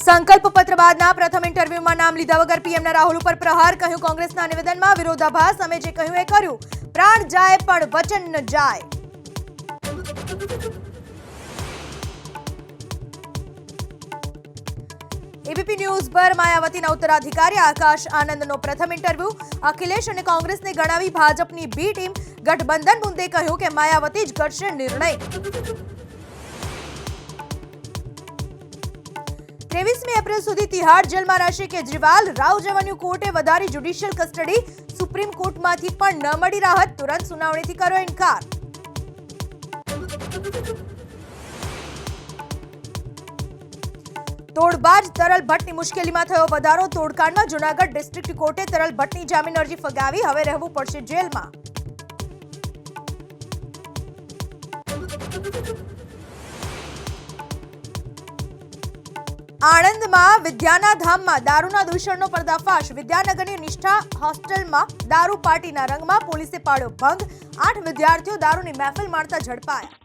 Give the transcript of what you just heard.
સંકલ્પ પત્ર બાદના પ્રથમ ઇન્ટરવ્યુમાં નામ લીધા વગર પીએમના રાહુલ ઉપર પ્રહાર, કહ્યું કોંગ્રેસના નિવેદનમાં વિરોધાભાસ, અમે જે કહ્યું એ કર્યું, પ્રાણ જાય પણ વચન ન જાય. એબીપી ન્યૂઝ પર માયાવતીના ઉત્તરાધિકારી આકાશ આનંદનો પ્રથમ ઇન્ટરવ્યુ, અખિલેશ અને કોંગ્રેસને ગણાવી ભાજપની બી ટીમ, ગઠબંધન મુદ્દે કહ્યું કે માયાવતી જ કરશે નિર્ણય. 23મી એપ્રિલ સુધી તિહાડ જેલમાં રહેશે કેજરીવાલ, રાવ રેવન્યુ કોર્ટે વધારી જ્યુડિશિયલ કસ્ટડી, સુપ્રીમ કોર્ટમાંથી પણ ન મળી રાહત, તુરંત સુનાવણીથી કર્યો ઇનકાર. તોડબાજ તરલ ભટ્ટની મુશ્કેલીમાં થયો વધારો, તોડકાંડમાં જૂનાગઢ ડિસ્ટ્રિક્ટ કોર્ટે તરલ ભટ્ટની જામીન અરજી ફગાવી, હવે રહેવું પડશે જેલમાં. આણંદમાં વિદ્યાના ધામમાં દારૂના દૂષણનો પર્દાફાશ, વિદ્યાનગરની નિષ્ઠા હોસ્ટેલમાં દારૂ પાર્ટીના રંગમાં, પોલીસે પાડ્યો ભંગ, 8 વિદ્યાર્થીઓ દારૂની મહેફિલ માણતા ઝડપાયા.